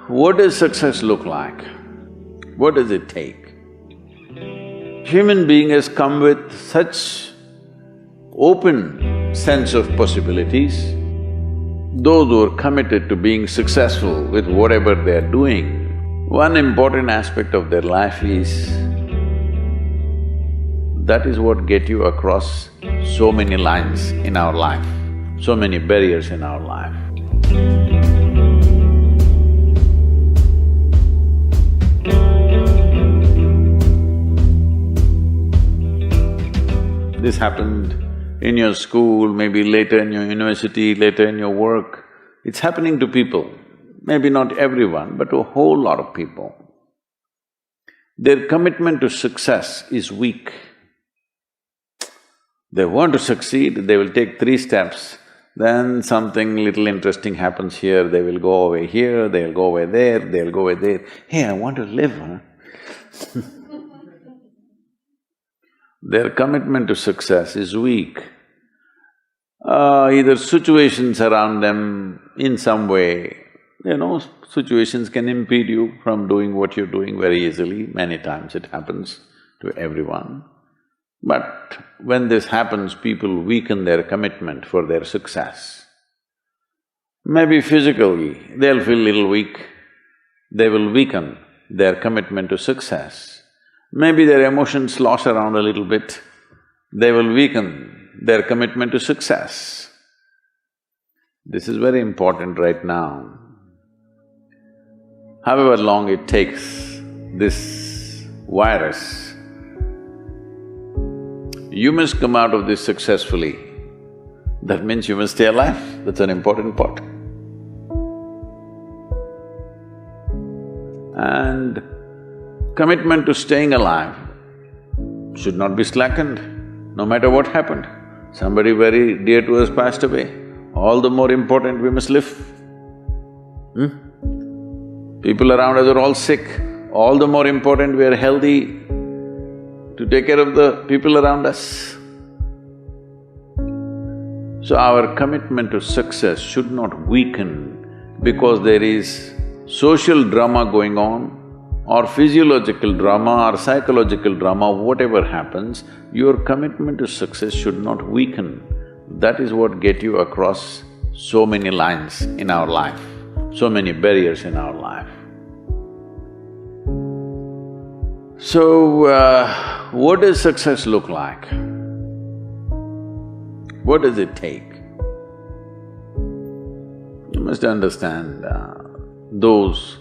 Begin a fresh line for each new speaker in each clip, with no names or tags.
What does success look like? What does it take? Human being has come with such open sense of possibilities. Those who are committed to being successful with whatever they are doing, one important aspect of their life is that is what get you across so many lines in our life, so many barriers in our life. This happened in your school, maybe later in your university, later in your work. It's happening to people, maybe not everyone, but to a whole lot of people. Their commitment to success is weak. They want to succeed, they will take 3 steps, then something little interesting happens here, they will go away here, they'll go away there, they'll go away there. Hey, I want to live, huh? Their commitment to success is weak. Either situations around them in some way, situations can impede you from doing what you're doing very easily. Many times it happens to everyone. But when this happens, people weaken their commitment for their success. Maybe physically, they'll feel little weak, they will weaken their commitment to success. Maybe their emotions slosh around a little bit, they will weaken their commitment to success. This is very important right now. However long it takes, this virus, you must come out of this successfully. That means you must stay alive, that's an important part. And commitment to staying alive should not be slackened, no matter what happened. Somebody very dear to us passed away, all the more important we must live. People around us are all sick, all the more important we are healthy to take care of the people around us. So our commitment to success should not weaken because there is social drama going on, or physiological drama or psychological drama, whatever happens, your commitment to success should not weaken. That is what get you across so many lines in our life, so many barriers in our life. So, what does success look like? What does it take? You must understand, those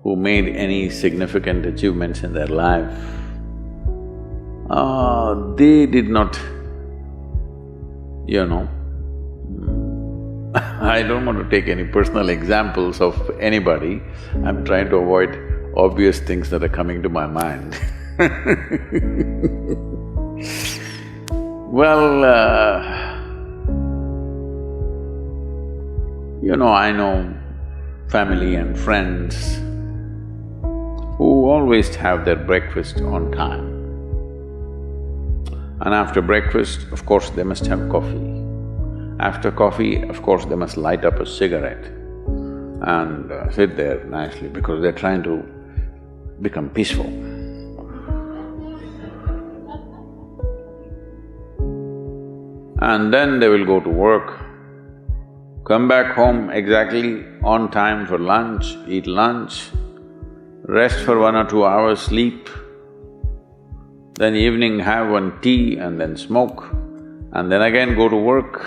who made any significant achievements in their life, they did not, I don't want to take any personal examples of anybody, I'm trying to avoid obvious things that are coming to my mind. Well, I know family and friends who always have their breakfast on time. And after breakfast, of course, they must have coffee. After coffee, of course, they must light up a cigarette and sit there nicely because they're trying to become peaceful. And then they will go to work, come back home exactly on time for lunch, eat lunch, rest for 1 or 2 hours, sleep, then evening have one tea and then smoke, and then again go to work.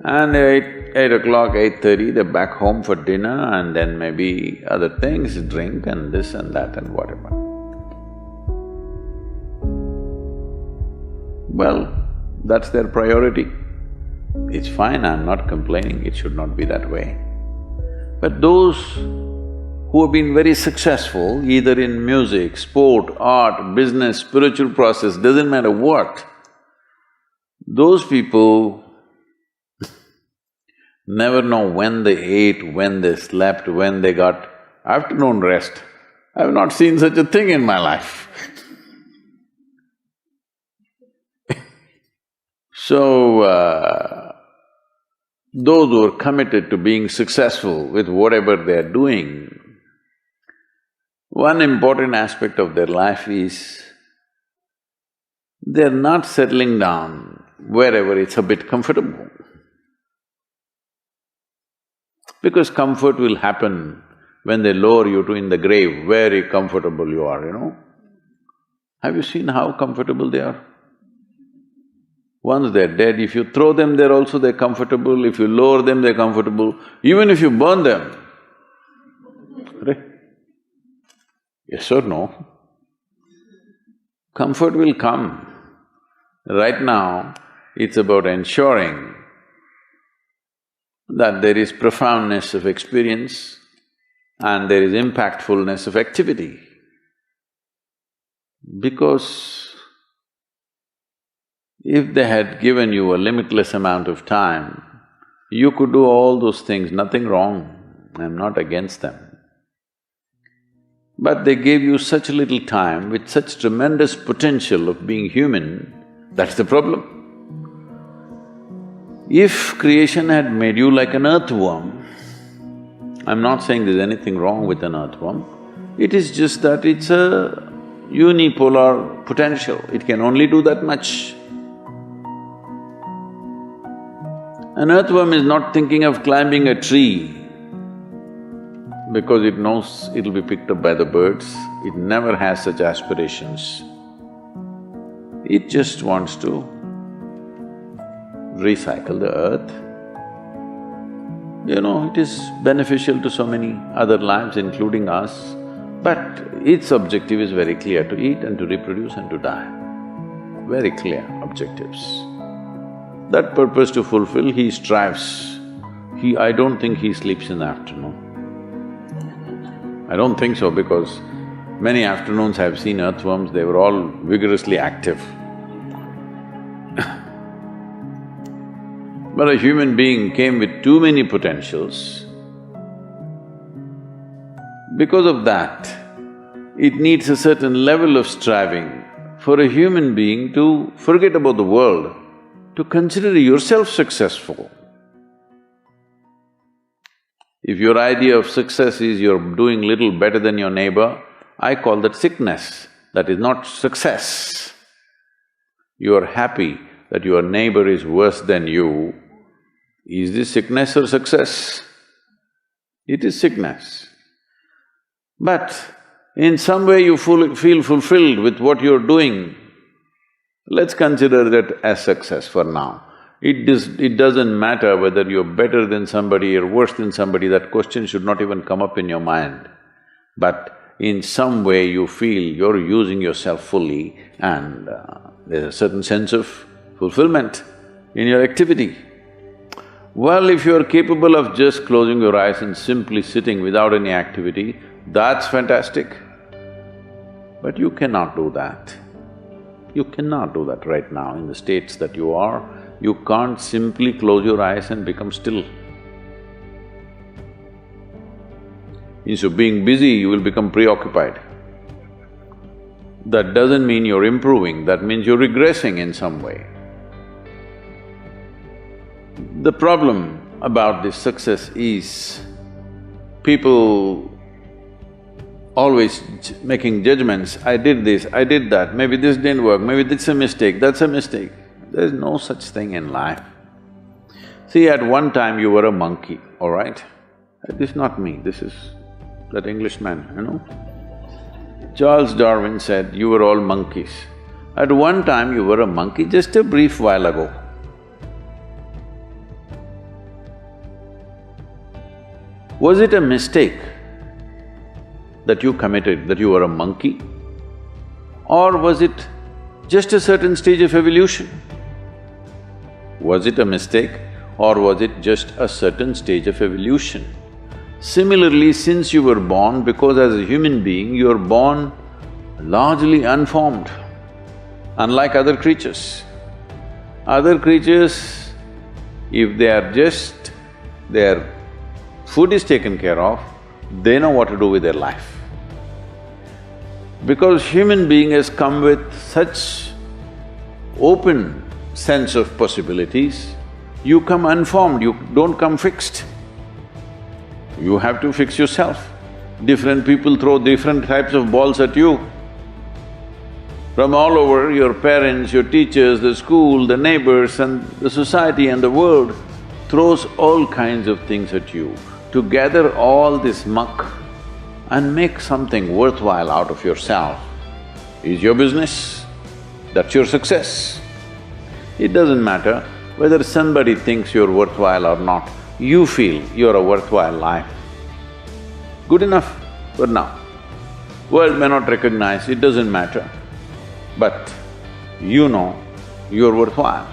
And eight o'clock, 8:30, they're back home for dinner and then maybe other things, drink and this and that and whatever. Well, that's their priority. It's fine, I'm not complaining, it should not be that way. But those who have been very successful, either in music, sport, art, business, spiritual process, doesn't matter what, those people never know when they ate, when they slept, when they got afternoon rest. I've not seen such a thing in my life. So, those who are committed to being successful with whatever they're doing, One important aspect of their life is they're not settling down wherever it's a bit comfortable. Because comfort will happen when they lower you to in the grave, very comfortable you are, you know. Have you seen how comfortable they are? Once they're dead, if you throw them there also they're comfortable, if you lower them they're comfortable, even if you burn them. Right? Yes or no? Comfort will come. Right now, it's about ensuring that there is profoundness of experience and there is impactfulness of activity. Because if they had given you a limitless amount of time, you could do all those things, nothing wrong, I'm not against them. But they gave you such little time with such tremendous potential of being human, that's the problem. If creation had made you like an earthworm, I'm not saying there's anything wrong with an earthworm, it is just that it's a unipolar potential, it can only do that much. An earthworm is not thinking of climbing a tree because it knows it'll be picked up by the birds, it never has such aspirations. It just wants to recycle the earth. You know, it is beneficial to so many other lives, including us, but its objective is very clear, to eat and to reproduce and to die. Very clear objectives. That purpose to fulfill, he strives. I don't think he sleeps in the afternoon. I don't think so because many afternoons I've seen earthworms, they were all vigorously active. But a human being came with too many potentials. Because of that, it needs a certain level of striving for a human being to forget about the world, to consider yourself successful. If your idea of success is you're doing little better than your neighbor, I call that sickness, that is not success. You are happy that your neighbor is worse than you. Is this sickness or success? It is sickness. But in some way you feel fulfilled with what you're doing, let's consider that as success for now. It doesn't matter whether you're better than somebody or worse than somebody, that question should not even come up in your mind. But in some way you feel you're using yourself fully and there's a certain sense of fulfillment in your activity. Well, if you're capable of just closing your eyes and simply sitting without any activity, that's fantastic. But you cannot do that. You cannot do that right now in the states that you are. You can't simply close your eyes and become still. Instead of being busy, you will become preoccupied. That doesn't mean you're improving, that means you're regressing in some way. The problem about this success is people always making judgments, I did this, I did that, maybe this didn't work, maybe this is a mistake, that's a mistake. There's no such thing in life. See, at one time you were a monkey, all right? This is not me, this is that Englishman, you know? Charles Darwin said, you were all monkeys. At one time you were a monkey, just a brief while ago. Was it a mistake that you committed, that you were a monkey? Or was it just a certain stage of evolution? Was it a mistake or was it just a certain stage of evolution? Similarly, since you were born, because as a human being, you are born largely unformed, unlike other creatures. Other creatures, if they are just… their food is taken care of, they know what to do with their life. Because human being has come with such open sense of possibilities, you come unformed, you don't come fixed. You have to fix yourself. Different people throw different types of balls at you. From all over, your parents, your teachers, the school, the neighbors and the society and the world throws all kinds of things at you. To gather all this muck and make something worthwhile out of yourself is your business. That's your success. It doesn't matter whether somebody thinks you're worthwhile or not, you feel you're a worthwhile life. Good enough for now. World may not recognize, it doesn't matter, but you know you're worthwhile.